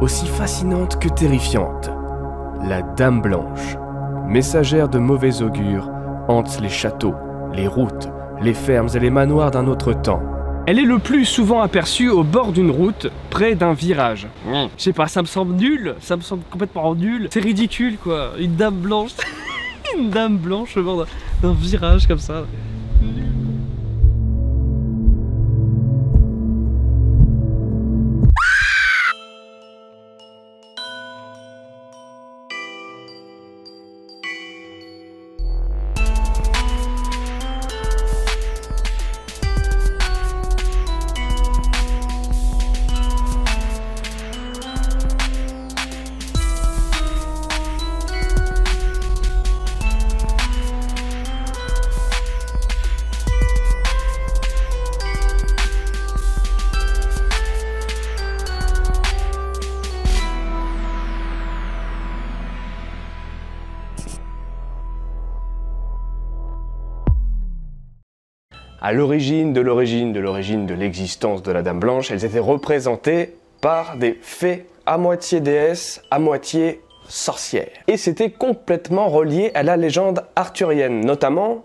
aussi fascinante que terrifiante. La Dame Blanche, messagère de mauvais augure, hante les châteaux, les routes, les fermes et les manoirs d'un autre temps. Elle est le plus souvent aperçue au bord d'une route, près d'un virage. Je sais pas, ça me semble nul, ça me semble complètement nul. C'est ridicule quoi, une dame blanche, une dame blanche au bord d'un virage comme ça. À l'origine de l'existence de la Dame Blanche, elles étaient représentées par des fées à moitié déesses, à moitié sorcières. Et c'était complètement relié à la légende arthurienne, notamment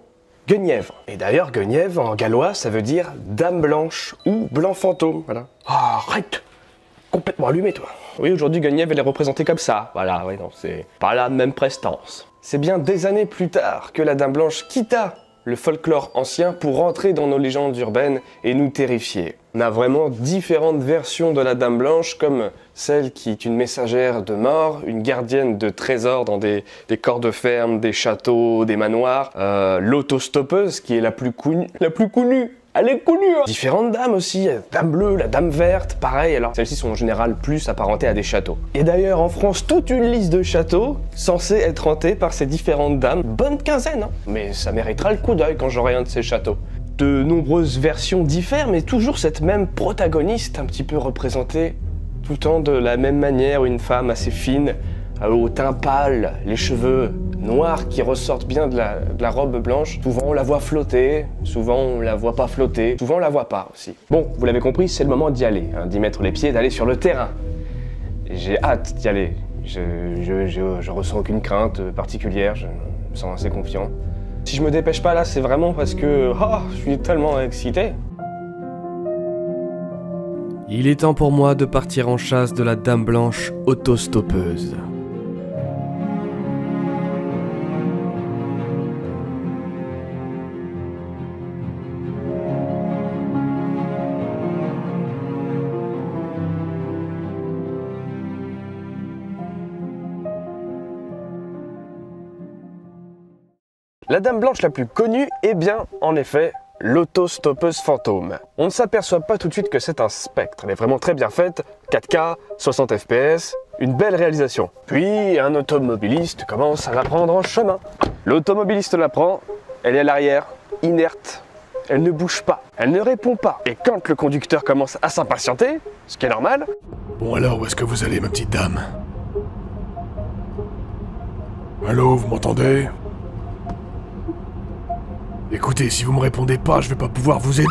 Guenièvre. Et d'ailleurs, Guenièvre en gallois, ça veut dire Dame Blanche ou Blanc Fantôme. Voilà. Oh, arrête! Complètement allumé, toi. Oui, aujourd'hui, Guenièvre, elle est représentée comme ça. Voilà, oui, non, c'est pas la même prestance. C'est bien des années plus tard que la Dame Blanche quitta le folklore ancien pour rentrer dans nos légendes urbaines et nous terrifier. On a vraiment différentes versions de la Dame Blanche, comme celle qui est une messagère de mort, une gardienne de trésors dans des corps de ferme, des châteaux, des manoirs, l'autostoppeuse qui est la plus connue. Elle est connue, hein. Différentes dames aussi, la dame bleue, la dame verte, pareil, alors celles-ci sont en général plus apparentées à des châteaux. Et d'ailleurs en France, toute une liste de châteaux censés être hantés par ces différentes dames, bonne quinzaine, hein. Mais ça méritera le coup d'œil quand j'aurai un de ces châteaux. De nombreuses versions diffèrent, mais toujours cette même protagoniste, un petit peu représentée tout le temps de la même manière, une femme assez fine, au teint pâle, les cheveux noirs qui ressortent bien de la robe blanche. Souvent on la voit flotter, souvent on la voit pas flotter, souvent on la voit pas aussi. Bon, vous l'avez compris, c'est le moment d'y aller, hein, d'y mettre les pieds, d'aller sur le terrain. J'ai hâte d'y aller. Je ressens aucune crainte particulière, je me sens assez confiant. Si je me dépêche pas là, c'est vraiment parce que je suis tellement excité. Il est temps pour moi de partir en chasse de la Dame Blanche autostoppeuse. La Dame Blanche la plus connue est bien, en effet, l'autostoppeuse fantôme. On ne s'aperçoit pas tout de suite que c'est un spectre. Elle est vraiment très bien faite, 4K, 60 fps, une belle réalisation. Puis un automobiliste commence à la prendre en chemin. L'automobiliste la prend, elle est à l'arrière, inerte, elle ne bouge pas, elle ne répond pas. Et quand le conducteur commence à s'impatienter, ce qui est normal... Bon alors, où est-ce que vous allez, ma petite dame? Allô, vous m'entendez? Écoutez, si vous me répondez pas, je vais pas pouvoir vous aider.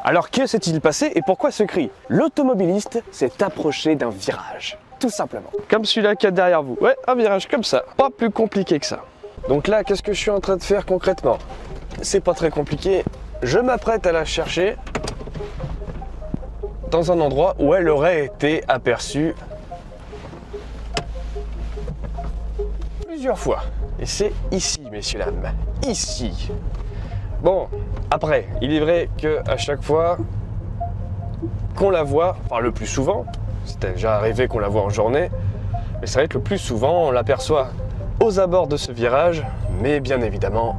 Alors que s'est-il passé et pourquoi ce cri? L'automobiliste s'est approché d'un virage, tout simplement. Comme celui-là qu'il y a derrière vous. Ouais, un virage comme ça, pas plus compliqué que ça. Donc là, qu'est-ce que je suis en train de faire concrètement? C'est pas très compliqué. Je m'apprête à la chercher dans un endroit où elle aurait été aperçue plusieurs fois. Et c'est ici, messieurs, dames. Ici. Bon, après, il est vrai qu'à chaque fois qu'on la voit, enfin le plus souvent, c'était déjà arrivé qu'on la voit en journée, mais c'est vrai que le plus souvent, on l'aperçoit aux abords de ce virage, mais bien évidemment,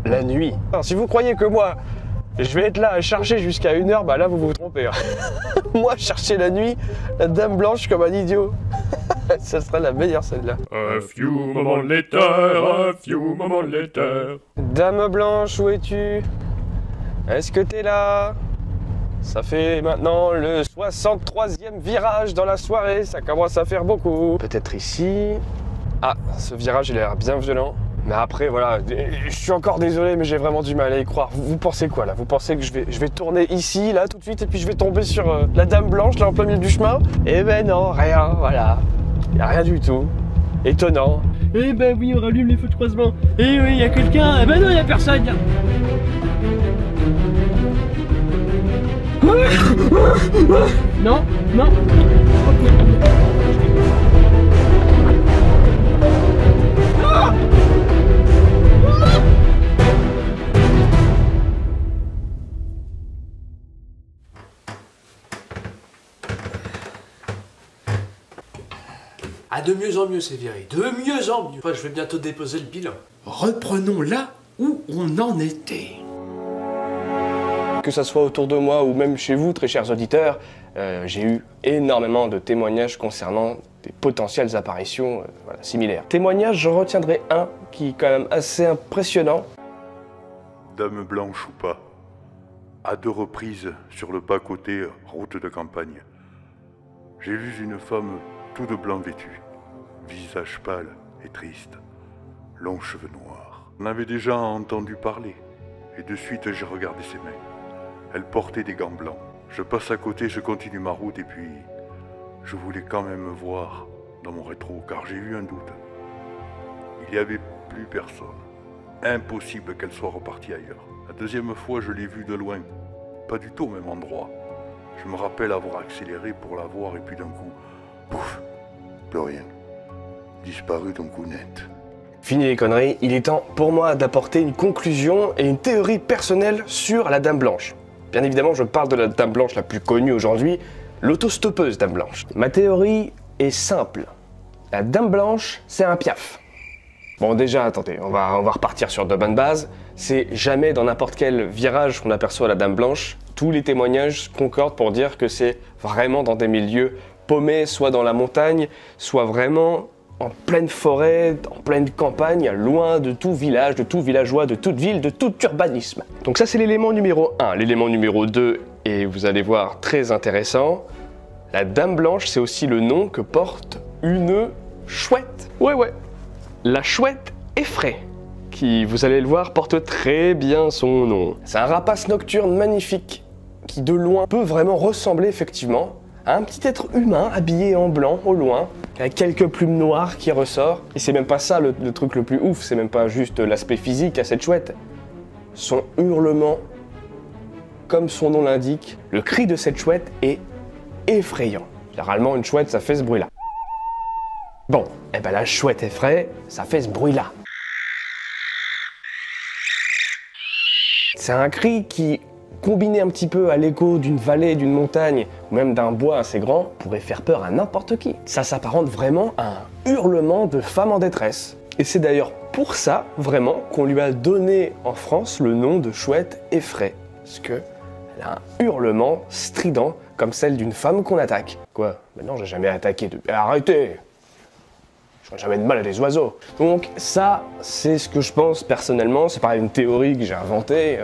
la nuit. Alors, si vous croyez que moi, je vais être là à chercher jusqu'à 1h, bah là vous vous trompez. Hein. Moi, chercher la nuit, la Dame Blanche comme un idiot. Ça serait la meilleure celle-là. A few moments later, a few moments later. Dame Blanche, où es-tu? Est-ce que t'es là? Ça fait maintenant le 63e virage dans la soirée, ça commence à faire beaucoup. Peut-être ici. Ah, ce virage il a l'air bien violent. Mais après, voilà, je suis encore désolé, mais j'ai vraiment du mal à y croire. Vous pensez quoi, là? Vous pensez que je vais tourner ici, là, tout de suite, et puis je vais tomber sur la Dame Blanche, là, en plein milieu du chemin? Eh ben non, rien, voilà. Y a rien du tout. Étonnant. Eh ben oui, on rallume les feux de croisement. Eh oui, y a quelqu'un. Eh ben non, y a personne. Non, non. Ah, de mieux en mieux, Sévéry, de mieux en mieux. Enfin, je vais bientôt déposer le bilan. Reprenons là où on en était. Que ça soit autour de moi ou même chez vous, très chers auditeurs, j'ai eu énormément de témoignages concernant des potentielles apparitions voilà, similaires. Témoignages, j'en retiendrai un qui est quand même assez impressionnant. Dame blanche ou pas, à 2 reprises sur le bas-côté route de campagne, j'ai vu une femme tout de blanc vêtue, visage pâle et triste, longs cheveux noirs. On avait déjà entendu parler, et de suite j'ai regardé ses mains. Elle portait des gants blancs. Je passe à côté, je continue ma route et puis je voulais quand même voir dans mon rétro car j'ai eu un doute. Il n'y avait plus personne. Impossible qu'elle soit repartie ailleurs. La deuxième fois, je l'ai vue de loin, pas du tout au même endroit. Je me rappelle avoir accéléré pour la voir et puis d'un coup, pouf, plus rien. Disparu d'un coup net. Fini les conneries, il est temps pour moi d'apporter une conclusion et une théorie personnelle sur la Dame Blanche. Bien évidemment, je parle de la Dame Blanche la plus connue aujourd'hui, l'autostoppeuse Dame Blanche. Ma théorie est simple. La Dame Blanche, c'est un piaf. Bon déjà, attendez, on va repartir sur de bonnes bases. C'est jamais dans n'importe quel virage qu'on aperçoit la Dame Blanche. Tous les témoignages concordent pour dire que c'est vraiment dans des milieux paumés, soit dans la montagne, soit vraiment en pleine forêt, en pleine campagne, loin de tout village, de tout villageois, de toute ville, de tout urbanisme. Donc ça c'est l'élément numéro 1. L'élément numéro 2, et vous allez voir très intéressant, la Dame Blanche c'est aussi le nom que porte une chouette. Ouais, la chouette effraie, qui vous allez le voir porte très bien son nom. C'est un rapace nocturne magnifique, qui de loin peut vraiment ressembler effectivement à un petit être humain habillé en blanc au loin, avec quelques plumes noires qui ressortent. Et c'est même pas ça le truc le plus ouf, c'est même pas juste l'aspect physique à cette chouette. Son hurlement, comme son nom l'indique, le cri de cette chouette est effrayant. Généralement une chouette ça fait ce bruit là. Bon, et ben la chouette effraie, ça fait ce bruit là. C'est un cri qui, combiné un petit peu à l'écho d'une vallée, d'une montagne, ou même d'un bois assez grand, pourrait faire peur à n'importe qui. Ça s'apparente vraiment à un hurlement de femme en détresse. Et c'est d'ailleurs pour ça, vraiment, qu'on lui a donné en France le nom de chouette effraie. Parce qu'elle a un hurlement strident, comme celle d'une femme qu'on attaque. Quoi? Mais non, j'ai jamais attaqué de... Arrêtez! Je ferai jamais de mal à des oiseaux. Donc ça, c'est ce que je pense personnellement. C'est pas une théorie que j'ai inventée.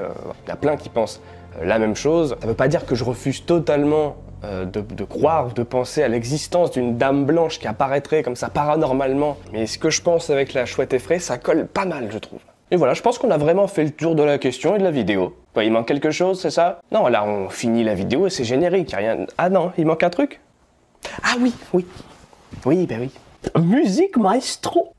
Il y a plein qui pensent la même chose. Ça veut pas dire que je refuse totalement de croire ou de penser à l'existence d'une dame blanche qui apparaîtrait comme ça paranormalement. Mais ce que je pense avec la chouette effraie, ça colle pas mal, je trouve. Et voilà, je pense qu'on a vraiment fait le tour de la question et de la vidéo. Quoi, il manque quelque chose, c'est ça? Non, là on finit la vidéo et c'est générique, y a rien... Ah non, il manque un truc? Ah oui. Oui, ben oui. Musique maestro.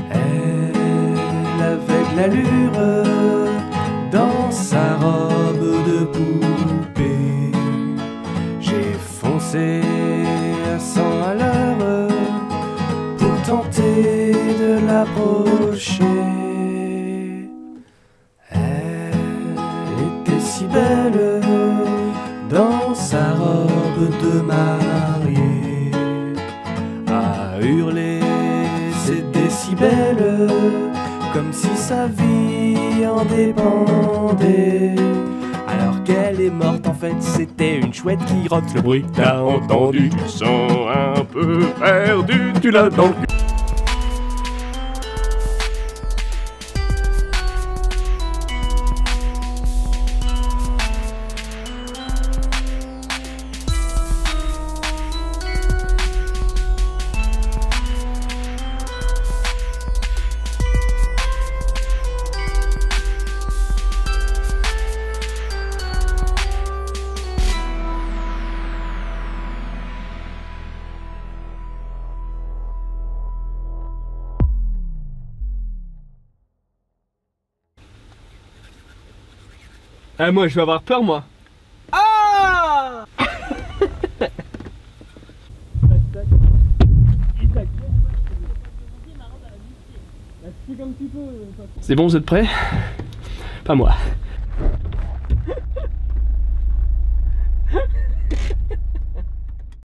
Elle avait de l'allure dans sa robe de poupée. J'ai foncé à 100 à l'heure pour tenter de l'approcher. Si belle dans sa robe de mariée, à hurler ses décibels comme si sa vie en dépendait. Alors qu'elle est morte, en fait c'était une chouette qui rote. Le bruit T'as entendu, tu sens un peu perdu, tu l'as dans le cul. Ah, moi je vais avoir peur, moi. Ah. C'est bon, vous êtes prêts? Pas moi.